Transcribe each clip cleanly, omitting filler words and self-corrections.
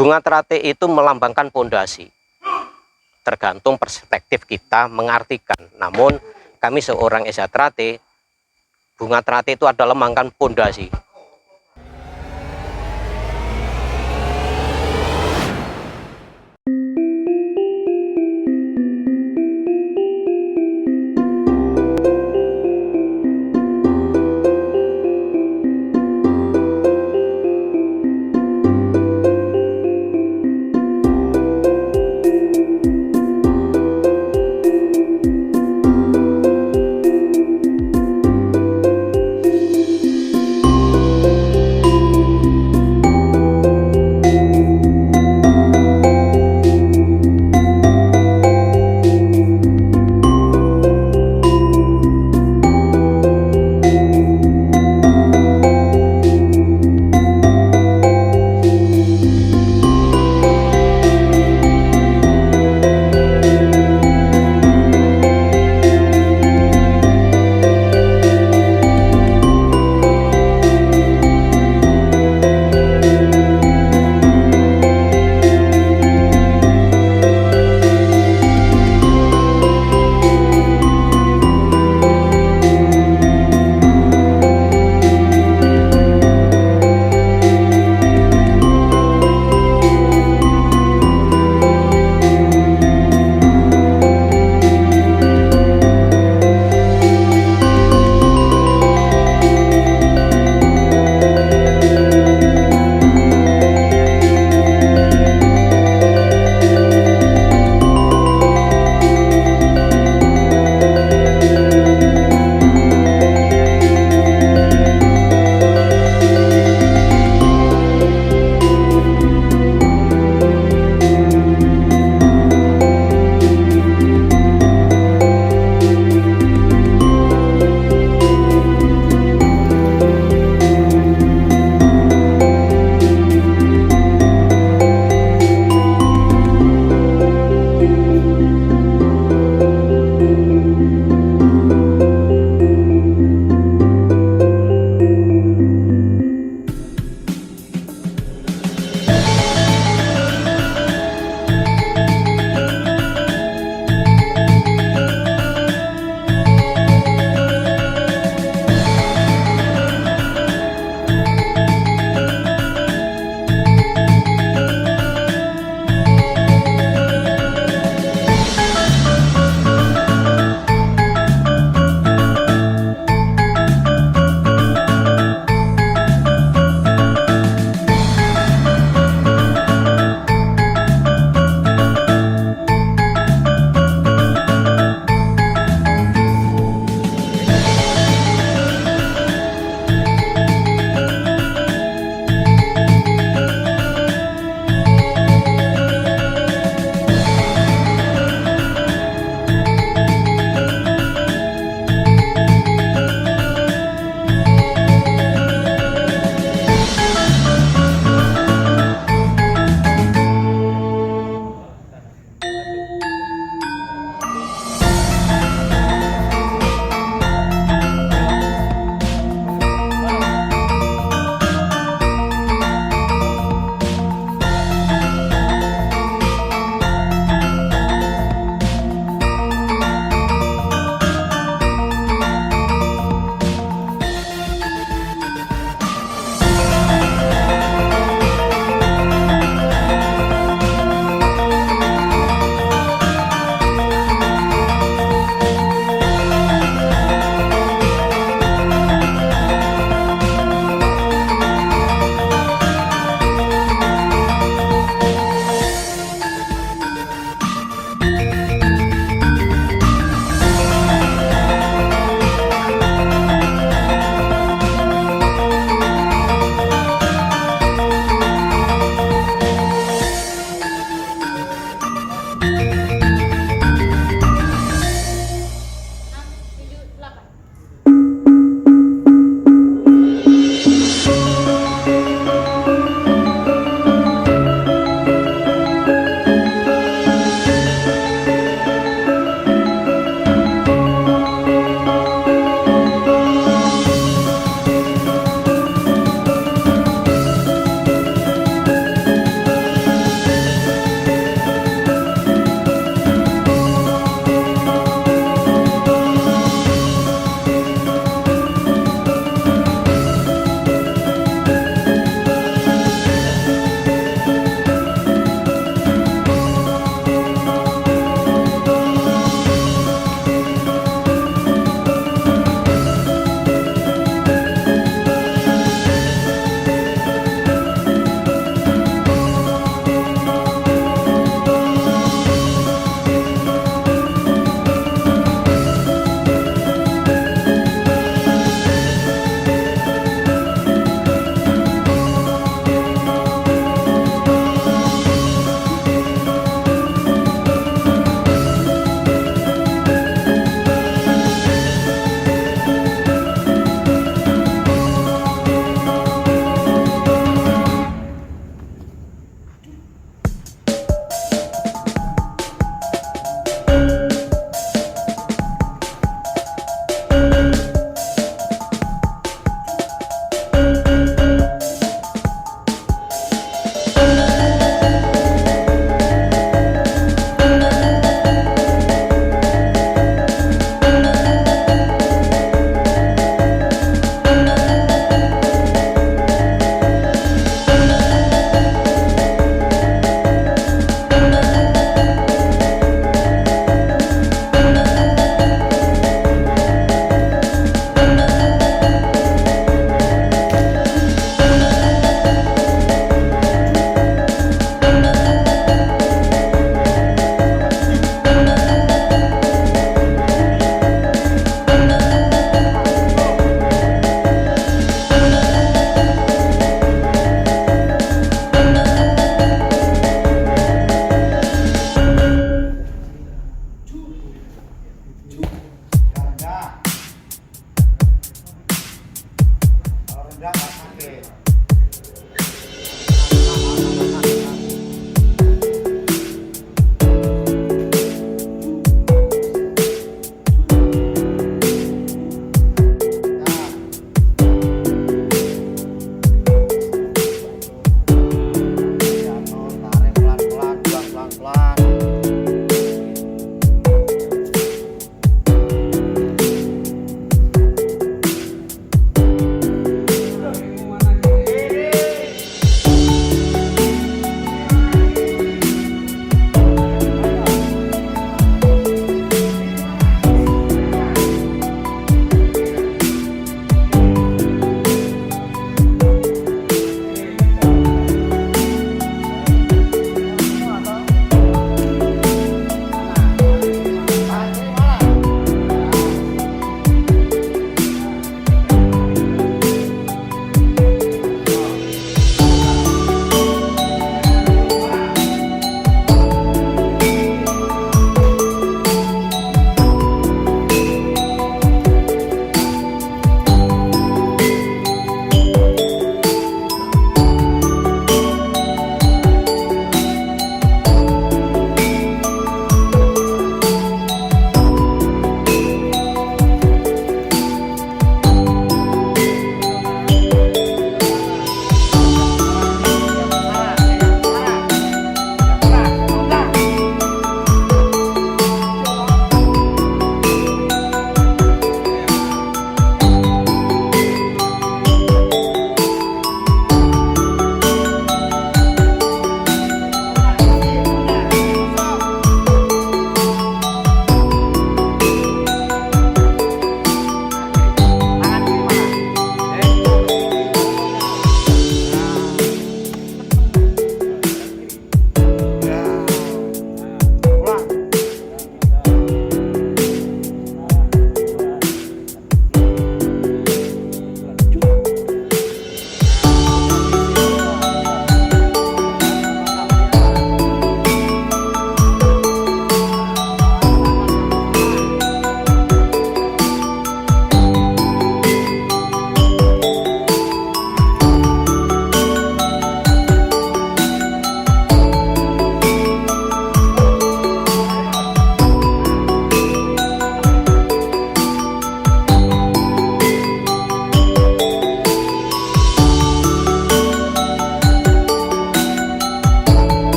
Bunga teratai itu melambangkan pondasi. Tergantung perspektif kita mengartikan. Namun kami seorang Esa Teratai, bunga teratai itu adalah melambangkan pondasi.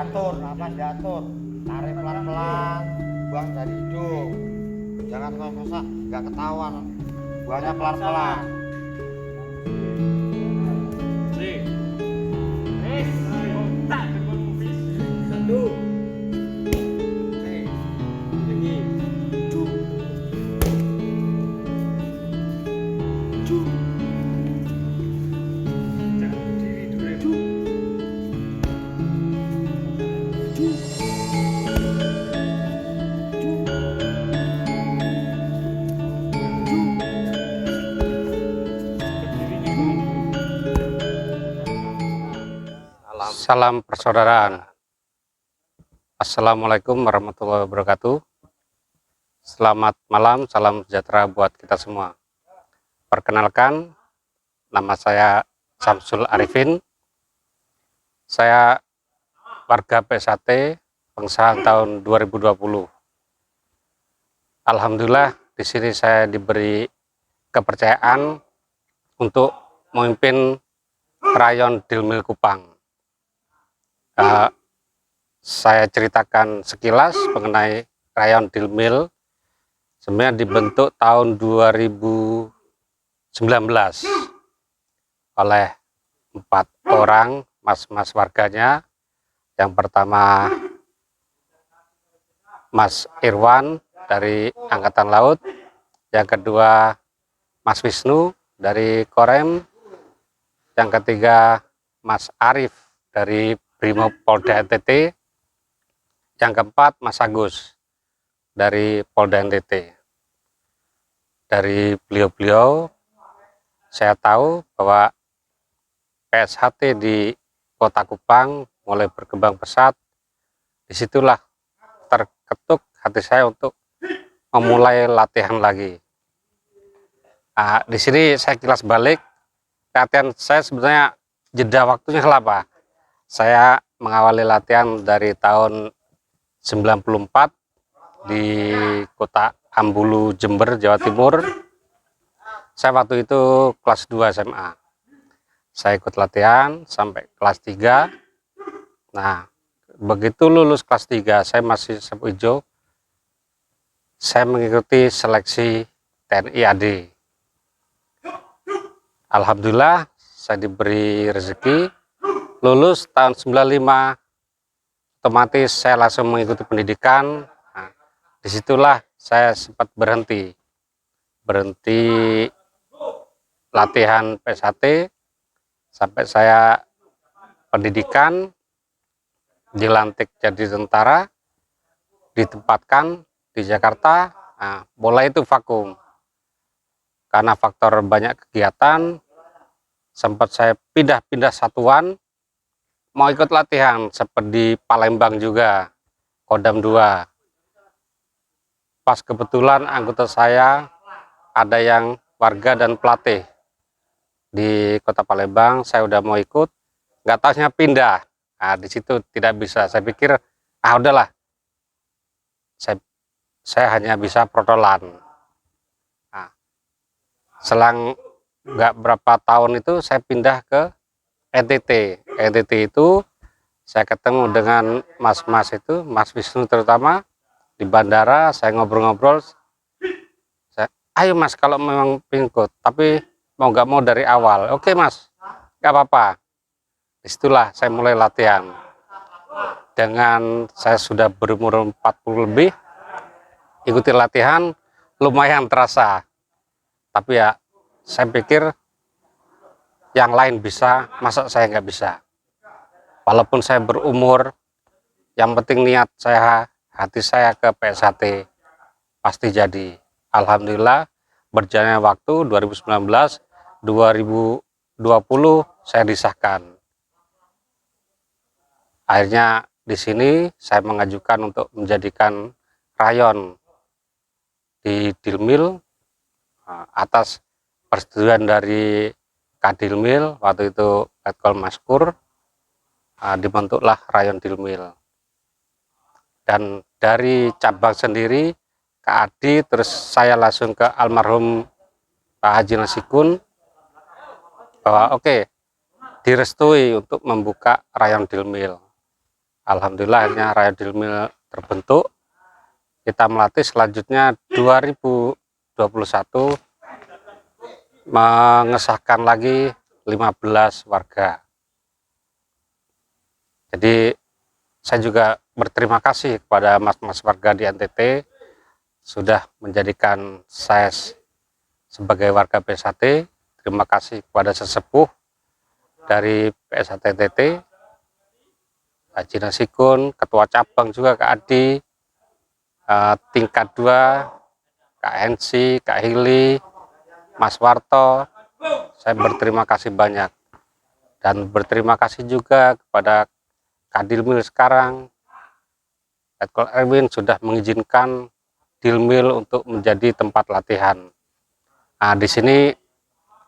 diatur, nafas diatur, tarik pelan-pelan, buang dari hidung, jangan ngos-ngosan, nggak ketahuan, buangnya pelan-pelan. Salam persaudaraan. Assalamualaikum warahmatullahi wabarakatuh. Selamat malam, salam sejahtera buat kita semua. Perkenalkan, nama saya Samsul Arifin. Saya warga PSAT Pengsahan tahun 2020. Alhamdulillah di sini saya diberi kepercayaan untuk memimpin rayon Dilmil Kupang. Saya ceritakan sekilas mengenai rayon Dilmil. Sebenarnya dibentuk tahun 2019 oleh 4 orang mas-mas warganya. Yang pertama Mas Irwan dari Angkatan Laut, yang kedua Mas Wisnu dari Korem, yang ketiga Mas Arif dari Brimob Polda NTT, yang keempat Mas Agus dari Polda NTT. Dari beliau-beliau saya tahu bahwa PSHT di Kota Kupang mulai berkembang pesat. Disitulah terketuk hati saya untuk memulai latihan lagi. Di sini saya kilas balik, latihan saya sebenarnya jeda waktunya lama. Saya mengawali latihan dari tahun 94 di Kota Ambulu, Jember, Jawa Timur. Saya waktu itu kelas 2 SMA. Saya ikut latihan sampai kelas 3. Nah, begitu lulus kelas 3, saya masih sapu hijau. Saya mengikuti seleksi TNI AD. Alhamdulillah, saya diberi rezeki. Lulus tahun 95, otomatis saya langsung mengikuti pendidikan. Nah, disitulah saya sempat berhenti latihan PSHT sampai saya pendidikan, dilantik jadi tentara, ditempatkan di Jakarta. Nah, mulai itu vakum karena faktor banyak kegiatan. Sempat saya pindah-pindah satuan, mau ikut latihan seperti di Palembang juga, Kodam 2. Pas kebetulan anggota saya ada yang warga dan pelatih di Kota Palembang, saya udah mau ikut, nggak tahunya pindah. Nah, di situ tidak bisa. Saya pikir, udahlah, saya hanya bisa protolan. Nah, selang nggak berapa tahun itu saya pindah ke NTT. NTT itu saya ketemu dengan mas-mas itu, Mas Wisnu terutama, di bandara. Saya ngobrol-ngobrol, ayo mas kalau memang pingkut, tapi mau nggak mau dari awal. Oke mas, nggak apa-apa. Disitulah saya mulai latihan. Dengan saya sudah berumur 40 lebih, ikuti latihan lumayan terasa. Tapi ya saya pikir yang lain bisa, masa saya nggak bisa. Walaupun saya berumur, yang penting niat saya, hati saya ke PSHT pasti jadi. Alhamdulillah berjalannya waktu 2019, 2020 saya disahkan. Akhirnya di sini saya mengajukan untuk menjadikan rayon di Dilmil atas persetujuan dari Kadilmil, waktu itu Letkol Maskur. Dibentuklah rayon Dilmil. Dan dari cabang sendiri KAD, terus saya langsung ke almarhum Pak Haji Nasikun bahwa oke, direstui untuk membuka rayon Dilmil. Alhamdulillah akhirnya Rayon Dilmil terbentuk. Kita melatih selanjutnya 2021 mengesahkan lagi 15 warga. Jadi saya juga berterima kasih kepada mas-mas warga di NTT sudah menjadikan saya sebagai warga PSHT. Terima kasih kepada sesepuh dari PSHT NTT, Haji Nasikun, Ketua Cabang juga Kak Adi, tingkat 2, Kak Hensi, Kak Hili, Mas Warto. Saya berterima kasih banyak. Dan berterima kasih juga kepada Kak Dilmil sekarang, Letkol Erwin sudah mengizinkan Dilmil untuk menjadi tempat latihan. Nah, di sini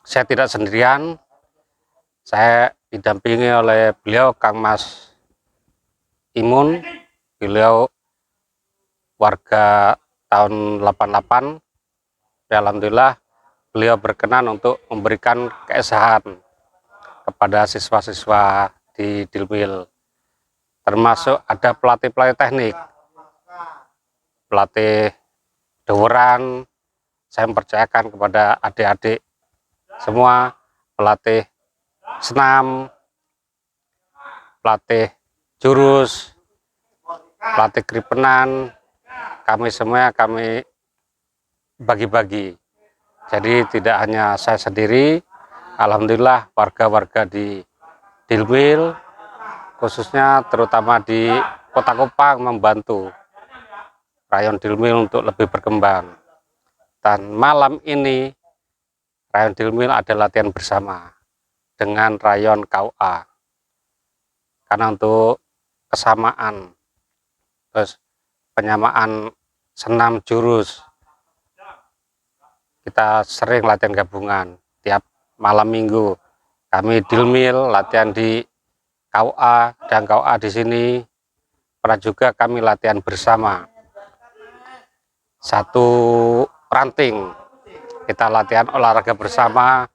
saya tidak sendirian, saya didampingi oleh beliau Kang Mas Imun, beliau warga tahun 88. Alhamdulillah beliau berkenan untuk memberikan keesahan kepada siswa-siswa di Dilmil, termasuk ada pelatih-pelatih teknik, pelatih deweran. Saya mempercayakan kepada adik-adik semua, pelatih senam, pelatih jurus, pelatih kripenan, kami semua kami bagi-bagi. Jadi tidak hanya saya sendiri, alhamdulillah warga-warga di Dilmil, khususnya terutama di Kota Kupang, membantu Rayon Dilmil untuk lebih berkembang. Dan malam ini Rayon Dilmil ada latihan bersama dengan Rayon KUA, karena untuk kesamaan, terus penyamaan senam jurus, kita sering latihan gabungan. Tiap malam minggu kami Dilmil latihan di KUA, dan KUA di sini pernah juga kami latihan bersama. Satu ranting kita latihan olahraga bersama.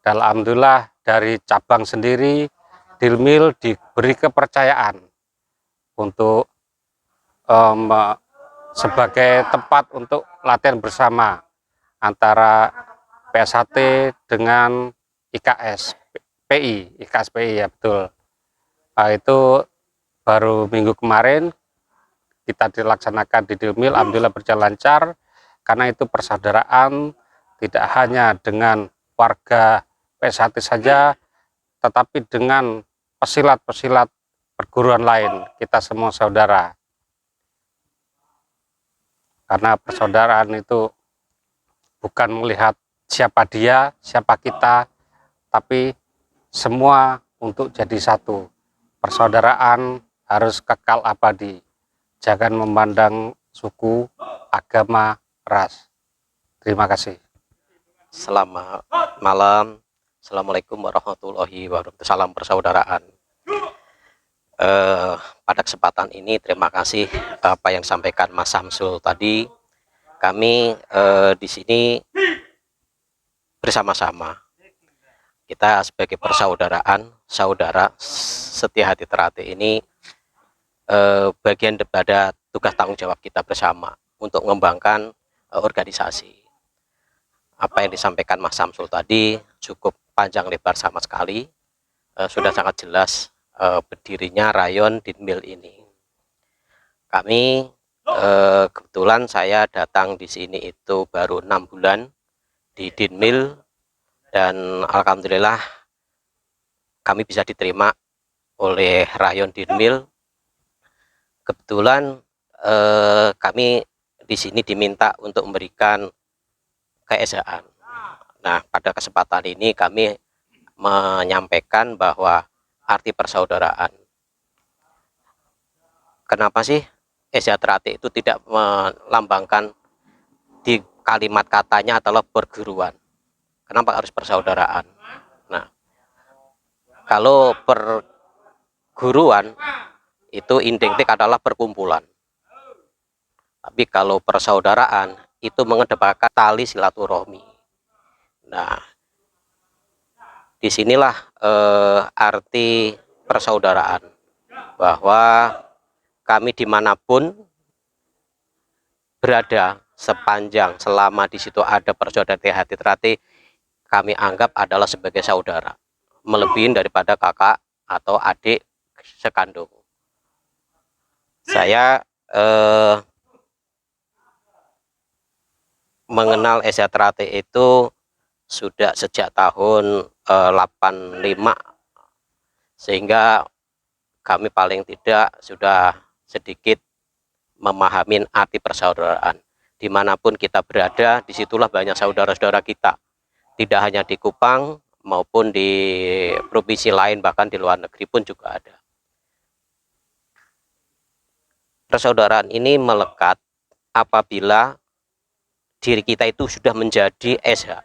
Dan alhamdulillah dari cabang sendiri Dilmil diberi kepercayaan untuk sebagai tempat untuk latihan bersama antara PSHT dengan IKS PI, IKS PI, ya betul. Nah, itu baru minggu kemarin kita dilaksanakan di Dilmil, alhamdulillah berjalan lancar, karena itu persaudaraan tidak hanya dengan warga PSHT saja, tetapi dengan pesilat-pesilat perguruan lain. Kita semua saudara, karena persaudaraan itu bukan melihat siapa dia, siapa kita, tapi semua untuk jadi satu. Persaudaraan harus kekal abadi, jangan memandang suku, agama, ras. Terima kasih. Selamat malam. Assalamualaikum warahmatullahi wabarakatuh. Salam persaudaraan. Pada kesempatan ini terima kasih apa yang disampaikan Mas Samsul tadi. Kami di sini bersama-sama, kita sebagai persaudaraan, saudara setia hati terate ini bagian daripada tugas tanggung jawab kita bersama untuk mengembangkan organisasi. Apa yang disampaikan Mas Samsul tadi cukup panjang lebar sama sekali, sudah sangat jelas berdirinya Rayon Dilmil ini. Kami kebetulan saya datang di sini itu baru 6 bulan di Dilmil, dan alhamdulillah kami bisa diterima oleh Rayon Dilmil. Kebetulan kami di sini diminta untuk memberikan keesaan. Nah, pada kesempatan ini kami menyampaikan bahwa arti persaudaraan. Kenapa sih Esa Trate itu tidak melambangkan di kalimat katanya adalah perguruan? Kenapa harus persaudaraan? Nah, kalau perguruan itu identik adalah perkumpulan. Tapi kalau persaudaraan itu mengedepankan tali silaturahmi. Nah, disinilah arti persaudaraan. bahwa kami dimanapun berada, sepanjang selama di situ ada persaudaraan hati terati, kami anggap adalah sebagai saudara, melebihi daripada kakak atau adik sekandung. Saya mengenal Eza Trate itu sudah sejak tahun 85, sehingga kami paling tidak sudah sedikit memahami arti persaudaraan. Dimanapun kita berada, disitulah banyak saudara-saudara kita, tidak hanya di Kupang maupun di provinsi lain, bahkan di luar negeri pun juga ada. Persaudaraan ini melekat apabila diri kita itu sudah menjadi SH,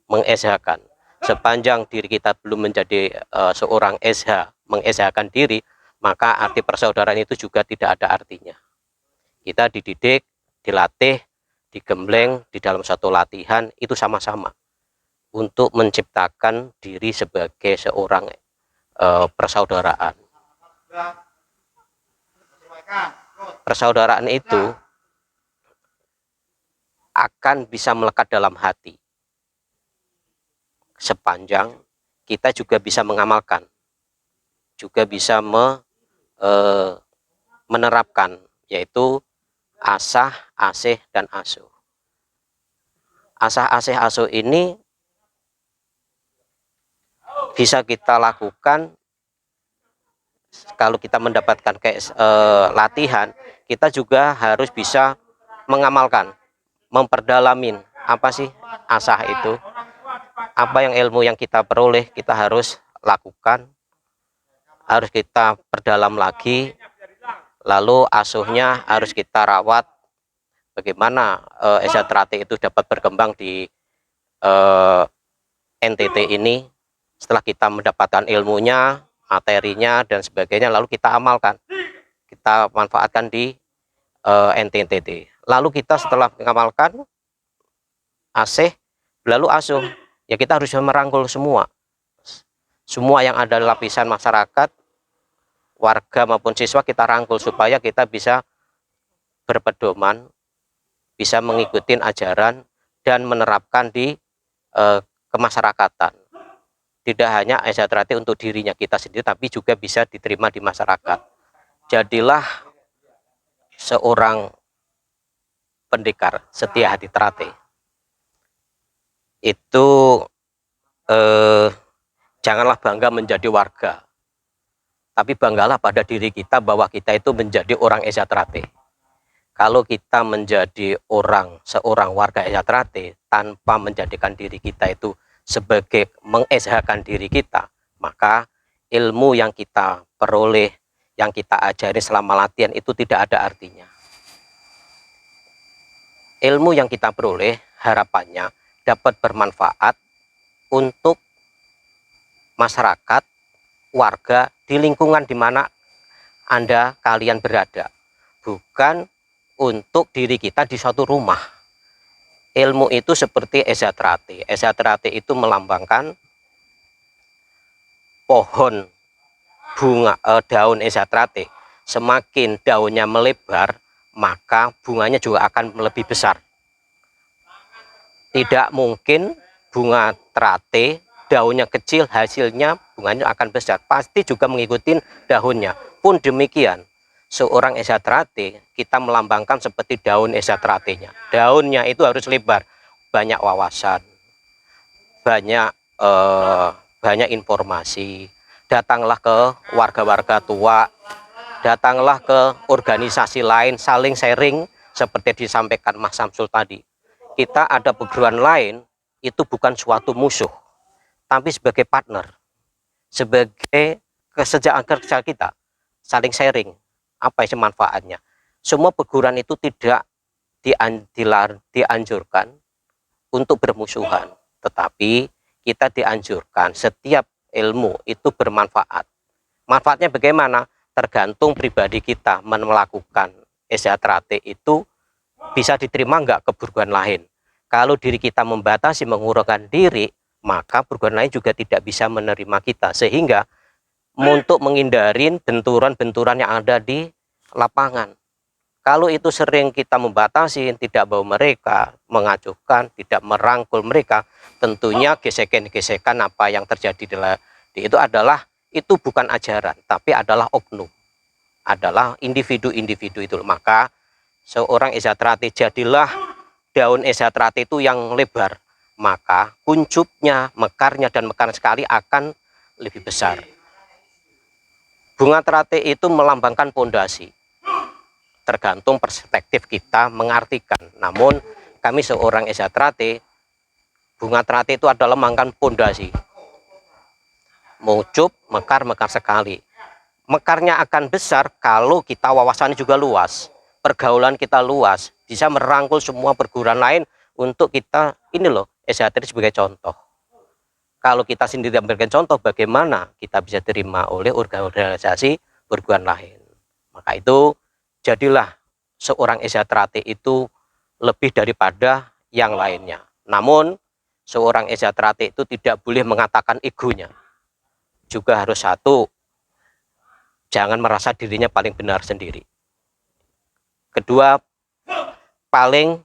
mengeshakan. Sepanjang diri kita belum menjadi seorang SH, mengeshakan diri, maka arti persaudaraan itu juga tidak ada artinya. Kita dididik, dilatih, digembleng di dalam satu latihan, itu sama-sama untuk menciptakan diri sebagai seorang persaudaraan. Persaudaraan itu akan bisa melekat dalam hati sepanjang kita juga bisa mengamalkan, juga bisa menerapkan, yaitu asah, asih, dan asuh. Asah, asih, asuh ini bisa kita lakukan kalau kita mendapatkan latihan. Kita juga harus bisa mengamalkan, memperdalamin apa sih asah itu, apa yang ilmu yang kita peroleh, kita harus lakukan, harus kita perdalam lagi, lalu asuhnya harus kita rawat. Bagaimana Eza Trate itu dapat berkembang di NTT ini, setelah kita mendapatkan ilmunya, materinya, dan sebagainya, lalu kita amalkan, kita manfaatkan di NTT. Lalu kita setelah mengamalkan asih, lalu asuh, ya kita harus merangkul semua yang ada di lapisan masyarakat, warga maupun siswa, kita rangkul supaya kita bisa berpedoman, bisa mengikuti ajaran dan menerapkan di kemasyarakatan. Tidak hanya Eza Trate untuk dirinya kita sendiri, tapi juga bisa diterima di masyarakat. Jadilah seorang pendekar setia hati Trate. Itu janganlah bangga menjadi warga, tapi banggalah pada diri kita bahwa kita itu menjadi orang Eza Trate. Kalau kita menjadi seorang warga Eza Trate tanpa menjadikan diri kita itu sebagai mengeshakan diri kita, maka ilmu yang kita peroleh, yang kita ajari selama latihan itu tidak ada artinya. Ilmu yang kita peroleh harapannya dapat bermanfaat untuk masyarakat, warga di lingkungan di mana kalian berada, bukan untuk diri kita di suatu rumah. Ilmu itu seperti Eza Trate. Eza Trate itu melambangkan pohon bunga, daun Eza Trate. Semakin daunnya melebar, maka bunganya juga akan lebih besar. Tidak mungkin bunga Trate daunnya kecil, hasilnya bunganya akan besar. Pasti juga mengikuti daunnya. Pun demikian, seorang Eza Trate, kita melambangkan seperti daun Eza Trate-nya. Daunnya itu harus lebar, banyak wawasan, banyak informasi. Datanglah ke warga-warga tua, datanglah ke organisasi lain, saling sharing seperti disampaikan Mas Samsul tadi. Kita ada perguruan lain, itu bukan suatu musuh, tapi sebagai partner, sebagai kesejahteraan kerja kita, saling sharing apa yang manfaatnya. Semua perguruan itu tidak dianjurkan untuk bermusuhan, tetapi kita dianjurkan setiap ilmu itu bermanfaat. Manfaatnya bagaimana? Tergantung pribadi kita melakukan Eza Trate itu bisa diterima enggak ke perguruan lain. Kalau diri kita membatasi, mengurangkan diri, maka perguruan lain juga tidak bisa menerima kita, sehingga untuk menghindari benturan-benturan yang ada di lapangan. Kalau itu sering kita membatasi, tidak bawa mereka, mengajukan, tidak merangkul mereka, tentunya gesekan-gesekan apa yang terjadi itu bukan ajaran, tapi adalah oknum, adalah individu-individu itu. Maka seorang Esatrate, jadilah daun Esatrate itu yang lebar, maka kuncupnya, mekarnya dan mekar sekali akan lebih besar. Bunga terate itu melambangkan pondasi. Tergantung perspektif kita mengartikan. Namun kami seorang Esatrate, bunga terate itu adalah melambangkan pondasi. Mengucup, mekar sekali. Mekarnya akan besar kalau kita wawasannya juga luas, pergaulan kita luas, bisa merangkul semua perguruan lain untuk kita, ini loh, Esatrate sebagai contoh. Kalau kita sendiri memberikan contoh, bagaimana kita bisa terima oleh organisasi perguruan lain. Maka itu, jadilah seorang Esatrate itu lebih daripada yang lainnya. Namun, seorang Esatrate itu tidak boleh mengatakan egonya. Juga harus satu, jangan merasa dirinya paling benar sendiri. Kedua, paling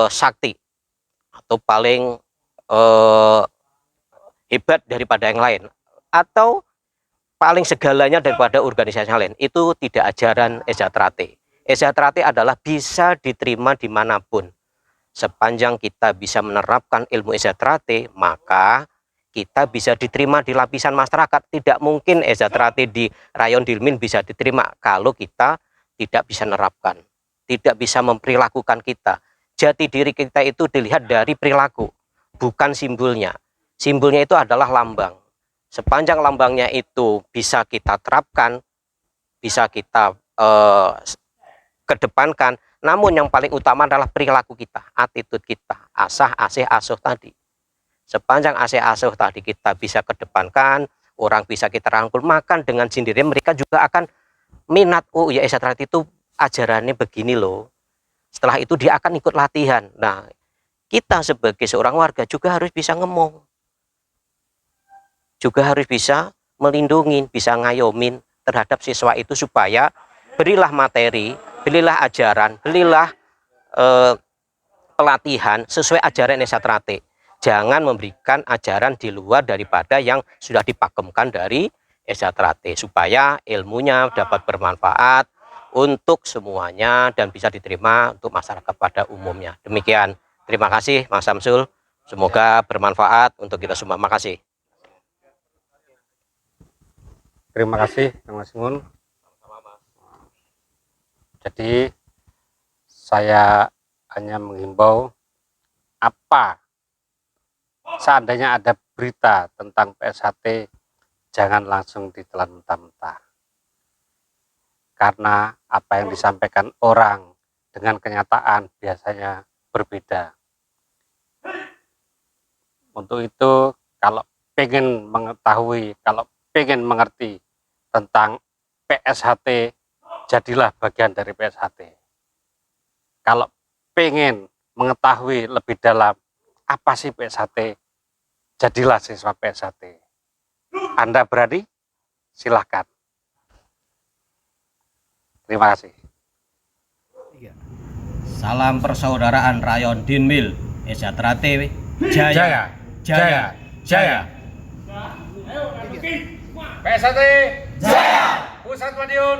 sakti atau paling hebat daripada yang lain, atau paling segalanya daripada organisasi yang lain. Itu tidak ajaran Esatrate. Esatrate adalah bisa diterima dimanapun. Sepanjang kita bisa menerapkan ilmu Esatrate, maka kita bisa diterima di lapisan masyarakat. Tidak mungkin Esatrate di rayon Dilmin bisa diterima kalau kita tidak bisa menerapkan, tidak bisa memperilakukan kita. Jati diri kita itu dilihat dari perilaku, bukan simbolnya. Simbolnya itu adalah lambang. Sepanjang lambangnya itu bisa kita terapkan, bisa kita kedepankan, namun yang paling utama adalah perilaku kita, attitude kita, asah, asih, asuh tadi. Sepanjang asih, asuh tadi kita bisa kedepankan, orang bisa kita rangkul, makan dengan sendirinya mereka juga akan minat. Oh ya, Esatrate itu ajarannya begini loh. Setelah itu dia akan ikut latihan. Nah, kita sebagai seorang warga juga harus bisa ngomong, juga harus bisa melindungi, bisa ngayomin terhadap siswa itu, supaya berilah materi, berilah ajaran, berilah pelatihan sesuai ajaran Esatrate. Jangan memberikan ajaran di luar daripada yang sudah dipakemkan dari Esatrate, supaya ilmunya dapat bermanfaat untuk semuanya dan bisa diterima untuk masyarakat pada umumnya. Demikian. Terima kasih Mas Samsul. Semoga bermanfaat untuk kita semua. Makasih. Terima kasih Mas Mun. Jadi saya hanya menghimbau, apa seandainya ada berita tentang PSHT, jangan langsung ditelan mentah-mentah. Karena apa yang disampaikan orang dengan kenyataan biasanya berbeda. Untuk itu, kalau pengen mengetahui, kalau pengen mengerti tentang PSHT, jadilah bagian dari PSHT. Kalau pengen mengetahui lebih dalam apa sih PSHT, jadilah siswa PSHT. Anda berani? Silahkan. Terima kasih. Salam persaudaraan rayon Dinmil, Esatrate Jaya, Jaya, Jaya. PSHT Jaya. Pusat Madiun.